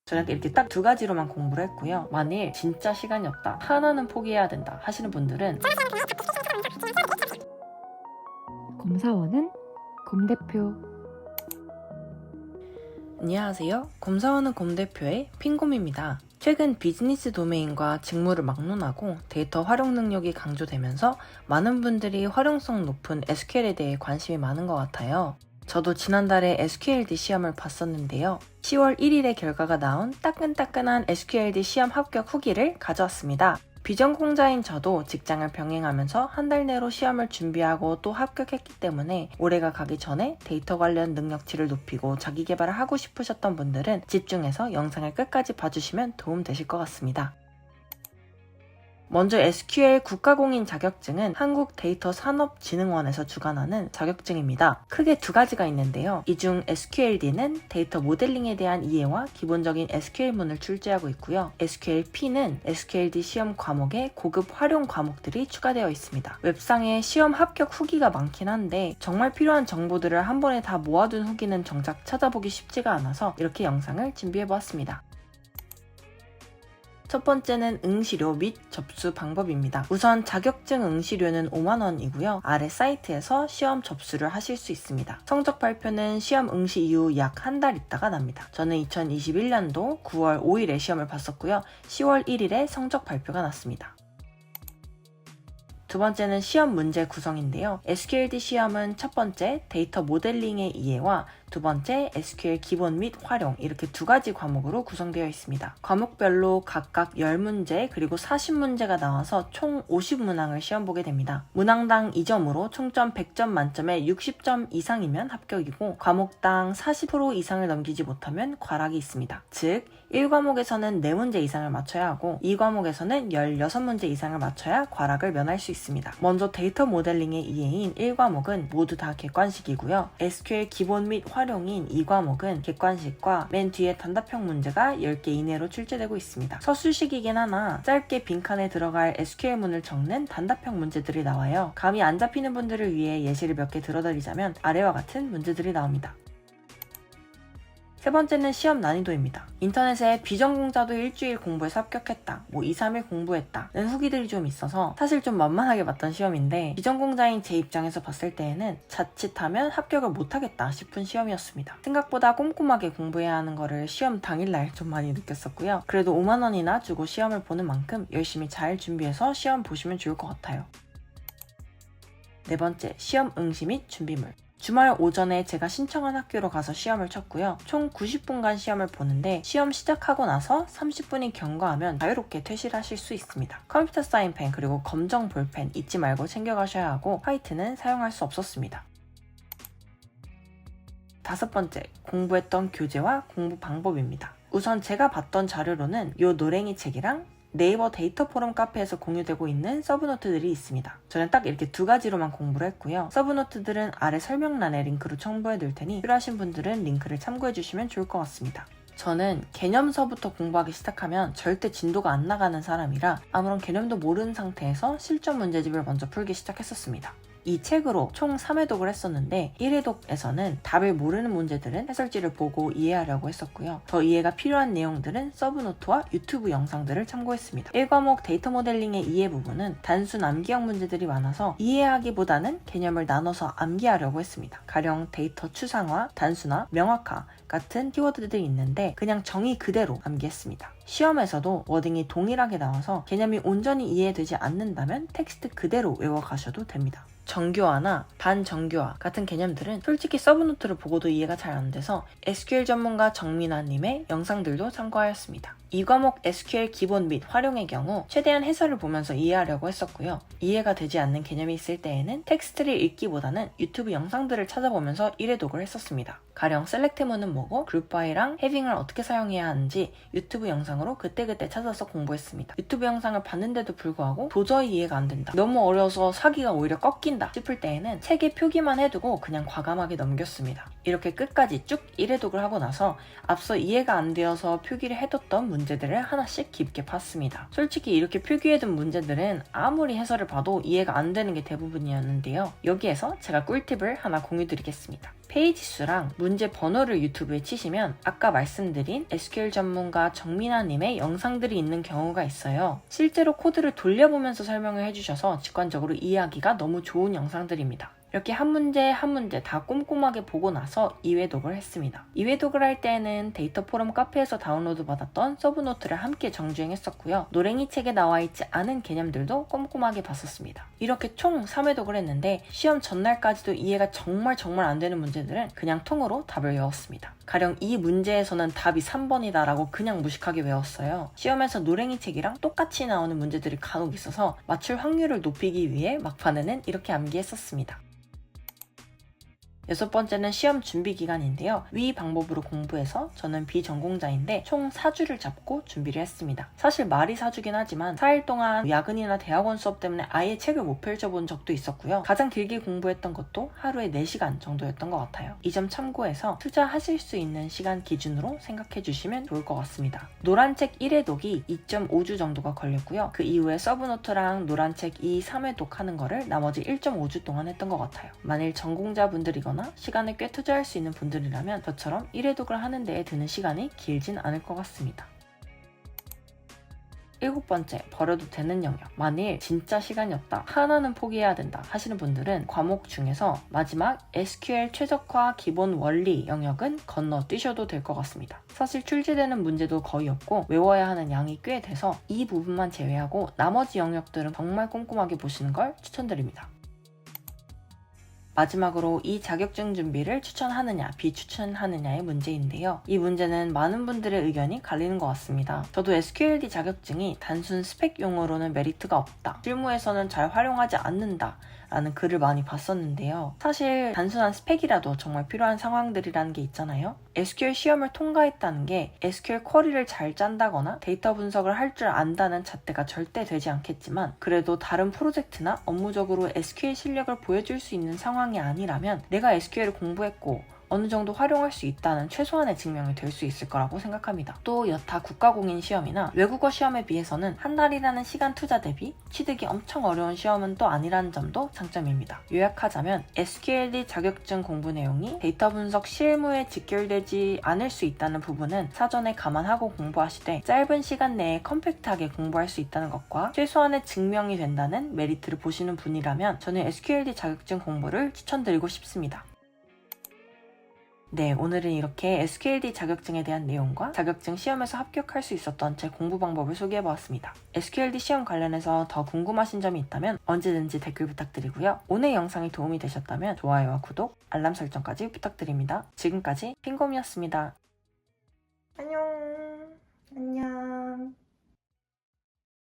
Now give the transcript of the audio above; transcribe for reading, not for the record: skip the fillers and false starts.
저는 이렇게 딱 두 가지로만 공부를 했고요. 만일 진짜 시간이 없다, 하나는 포기해야 된다 하시는 분들은 검사원은 곰대표. 안녕하세요. 검사원은 곰대표의 핑곰입니다. 최근 비즈니스 도메인과 직무를 막론하고 데이터 활용 능력이 강조되면서 많은 분들이 활용성 높은 SQL에 대해 관심이 많은 것 같아요. 저도 지난달에 SQLD 시험을 봤었는데요. 10월 1일에 결과가 나온 따끈따끈한 SQLD 시험 합격 후기를 가져왔습니다. 비전공자인 저도 직장을 병행하면서 한 달 내로 시험을 준비하고 또 합격했기 때문에 올해가 가기 전에 데이터 관련 능력치를 높이고 자기 개발을 하고 싶으셨던 분들은 집중해서 영상을 끝까지 봐주시면 도움 되실 것 같습니다. 먼저 SQL 국가공인 자격증은 한국데이터산업진흥원에서 주관하는 자격증입니다. 크게 두 가지가 있는데요. 이 중 SQLD는 데이터 모델링에 대한 이해와 기본적인 SQL문을 출제하고 있고요. SQLP는 SQLD 시험 과목에 고급 활용 과목들이 추가되어 있습니다. 웹상에 시험 합격 후기가 많긴 한데 정말 필요한 정보들을 한 번에 다 모아둔 후기는 정작 찾아보기 쉽지가 않아서 이렇게 영상을 준비해보았습니다. 첫 번째는 응시료 및 접수 방법입니다. 우선 자격증 응시료는 5만원이고요. 아래 사이트에서 시험 접수를 하실 수 있습니다. 성적 발표는 시험 응시 이후 약 한 달 있다가 납니다. 저는 2021년도 9월 5일에 시험을 봤었고요. 10월 1일에 성적 발표가 났습니다. 두 번째는 시험 문제 구성인데요. SQLD 시험은 첫 번째 데이터 모델링의 이해와 두 번째 SQL 기본 및 활용, 이렇게 두 가지 과목으로 구성되어 있습니다. 과목별로 각각 10문제 그리고 40문제가 나와서 총 50문항을 시험 보게 됩니다. 문항당 2점으로 총점 100점 만점에 60점 이상이면 합격이고 과목당 40% 이상을 넘기지 못하면 과락이 있습니다. 즉 1과목에서는 4문제 이상을 맞춰야 하고 2과목에서는 16문제 이상을 맞춰야 과락을 면할 수 있습니다. 먼저 데이터 모델링의 이해인 1과목은 모두 다 객관식이고요. SQL 기본 및 활용인 2과목은 객관식과 맨 뒤에 단답형 문제가 10개 이내로 출제되고 있습니다. 서술식이긴 하나 짧게 빈칸에 들어갈 SQL문을 적는 단답형 문제들이 나와요. 감이 안 잡히는 분들을 위해 예시를 몇 개 들어드리자면 아래와 같은 문제들이 나옵니다. 세 번째는 시험 난이도입니다. 인터넷에 비전공자도 일주일 공부해서 합격했다, 2, 3일 공부했다는 후기들이 좀 있어서 사실 좀 만만하게 봤던 시험인데 비전공자인 제 입장에서 봤을 때에는 자칫하면 합격을 못하겠다 싶은 시험이었습니다. 생각보다 꼼꼼하게 공부해야 하는 거를 시험 당일날 좀 많이 느꼈었고요. 그래도 5만원이나 주고 시험을 보는 만큼 열심히 잘 준비해서 시험 보시면 좋을 것 같아요. 네 번째, 시험 응시 및 준비물. 주말 오전에 제가 신청한 학교로 가서 시험을 쳤고요. 총 90분간 시험을 보는데 시험 시작하고 나서 30분이 경과하면 자유롭게 퇴실하실 수 있습니다. 컴퓨터 사인펜 그리고 검정 볼펜 잊지 말고 챙겨가셔야 하고 화이트는 사용할 수 없었습니다. 다섯 번째, 공부했던 교재와 공부 방법입니다. 우선 제가 봤던 자료로는 요 노랭이 책이랑 네이버 데이터 포럼 카페에서 공유되고 있는 서브노트들이 있습니다. 저는 딱 이렇게 두 가지로만 공부를 했고요. 서브노트들은 아래 설명란에 링크로 첨부해 둘 테니 필요하신 분들은 링크를 참고해 주시면 좋을 것 같습니다. 저는 개념서부터 공부하기 시작하면 절대 진도가 안 나가는 사람이라 아무런 개념도 모르는 상태에서 실전 문제집을 먼저 풀기 시작했었습니다. 이 책으로 총 3회독을 했었는데 1회독에서는 답을 모르는 문제들은 해설지를 보고 이해하려고 했었고요. 더 이해가 필요한 내용들은 서브노트와 유튜브 영상들을 참고했습니다. 1과목 데이터 모델링의 이해 부분은 단순 암기형 문제들이 많아서 이해하기보다는 개념을 나눠서 암기하려고 했습니다. 가령 데이터 추상화, 단순화, 명확화 같은 키워드들이 있는데 그냥 정의 그대로 암기했습니다. 시험에서도 워딩이 동일하게 나와서 개념이 온전히 이해되지 않는다면 텍스트 그대로 외워가셔도 됩니다. 정교화나 반정교화 같은 개념들은 솔직히 서브노트를 보고도 이해가 잘 안 돼서 SQL 전문가 정민아님의 영상들도 참고하였습니다. 이 과목 SQL 기본 및 활용의 경우 최대한 해설을 보면서 이해하려고 했었고요. 이해가 되지 않는 개념이 있을 때에는 텍스트를 읽기보다는 유튜브 영상들을 찾아보면서 1회독을 했었습니다. 가령 셀렉트문은 뭐고 그룹바이랑 해빙을 어떻게 사용해야 하는지 유튜브 영상으로 그때그때 찾아서 공부했습니다. 유튜브 영상을 봤는데도 불구하고 도저히 이해가 안 된다, 너무 어려워서 사기가 오히려 꺾인다 싶을 때에는 책에 표기만 해두고 그냥 과감하게 넘겼습니다. 이렇게 끝까지 쭉 1회 독을 하고 나서 앞서 이해가 안 되어서 표기를 해뒀던 문제들을 하나씩 깊게 봤습니다. 솔직히 이렇게 표기해둔 문제들은 아무리 해설을 봐도 이해가 안 되는 게 대부분이었는데요. 여기에서 제가 꿀팁을 하나 공유드리겠습니다. 페이지 수랑 문제 번호를 유튜브에 치시면 아까 말씀드린 SQL 전문가 정민아님의 영상들이 있는 경우가 있어요. 실제로 코드를 돌려보면서 설명을 해주셔서 직관적으로 이해하기가 너무 좋은 영상들입니다. 이렇게 한 문제 한 문제 다 꼼꼼하게 보고 나서 2회 독을 했습니다. 2회 독을 할 때는 데이터 포럼 카페에서 다운로드 받았던 서브노트를 함께 정주행했었고요. 노랭이 책에 나와 있지 않은 개념들도 꼼꼼하게 봤었습니다. 이렇게 총 3회 독을 했는데 시험 전날까지도 이해가 정말 안 되는 문제들은 그냥 통으로 답을 외웠습니다. 가령 이 문제에서는 답이 3번이다 라고 그냥 무식하게 외웠어요. 시험에서 노랭이 책이랑 똑같이 나오는 문제들이 간혹 있어서 맞출 확률을 높이기 위해 막판에는 이렇게 암기했었습니다. 6번째는 시험 준비 기간인데요. 위 방법으로 공부해서 저는 비전공자인데 총 4주를 잡고 준비를 했습니다. 사실 말이 4주긴 하지만 4일 동안 야근이나 대학원 수업 때문에 아예 책을 못 펼쳐본 적도 있었고요. 가장 길게 공부했던 것도 하루에 4시간 정도였던 것 같아요. 이 점 참고해서 투자하실 수 있는 시간 기준으로 생각해 주시면 좋을 것 같습니다. 노란책 1회 독이 2.5주 정도가 걸렸고요. 그 이후에 서브노트랑 노란책 2, 3회 독하는 거를 나머지 1.5주 동안 했던 것 같아요. 만일 전공자분들이거나 시간을 꽤 투자할 수 있는 분들이라면 저처럼 1회 독을 하는 데에 드는 시간이 길진 않을 것 같습니다. 7번째, 버려도 되는 영역. 만일 진짜 시간이 없다, 하나는 포기해야 된다 하시는 분들은 과목 중에서 마지막 SQL 최적화 기본 원리 영역은 건너뛰셔도 될 것 같습니다. 사실 출제되는 문제도 거의 없고 외워야 하는 양이 꽤 돼서 이 부분만 제외하고 나머지 영역들은 정말 꼼꼼하게 보시는 걸 추천드립니다. 마지막으로 이 자격증 준비를 추천하느냐 비추천하느냐의 문제인데요. 이 문제는 많은 분들의 의견이 갈리는 것 같습니다. 저도 SQLD 자격증이 단순 스펙용으로는 메리트가 없다, 실무에서는 잘 활용하지 않는다 라는 글을 많이 봤었는데요. 사실 단순한 스펙이라도 정말 필요한 상황들이라는 게 있잖아요. SQL 시험을 통과했다는 게 SQL 쿼리를 잘 짠다거나 데이터 분석을 할 줄 안다는 잣대가 절대 되지 않겠지만, 그래도 다른 프로젝트나 업무적으로 SQL 실력을 보여줄 수 있는 상황이 아니라면 내가 SQL을 공부했고 어느 정도 활용할 수 있다는 최소한의 증명이 될 수 있을 거라고 생각합니다. 또 여타 국가공인 시험이나 외국어 시험에 비해서는 한 달이라는 시간 투자 대비 취득이 엄청 어려운 시험은 또 아니라는 점도 장점입니다. 요약하자면 SQLD 자격증 공부 내용이 데이터 분석 실무에 직결되지 않을 수 있다는 부분은 사전에 감안하고 공부하시되, 짧은 시간 내에 컴팩트하게 공부할 수 있다는 것과 최소한의 증명이 된다는 메리트를 보시는 분이라면 저는 SQLD 자격증 공부를 추천드리고 싶습니다. 네, 오늘은 이렇게 SQLD 자격증에 대한 내용과 자격증 시험에서 합격할 수 있었던 제 공부 방법을 소개해보았습니다. SQLD 시험 관련해서 더 궁금하신 점이 있다면 언제든지 댓글 부탁드리고요. 오늘 영상이 도움이 되셨다면 좋아요와 구독, 알람 설정까지 부탁드립니다. 지금까지 핑곰이었습니다.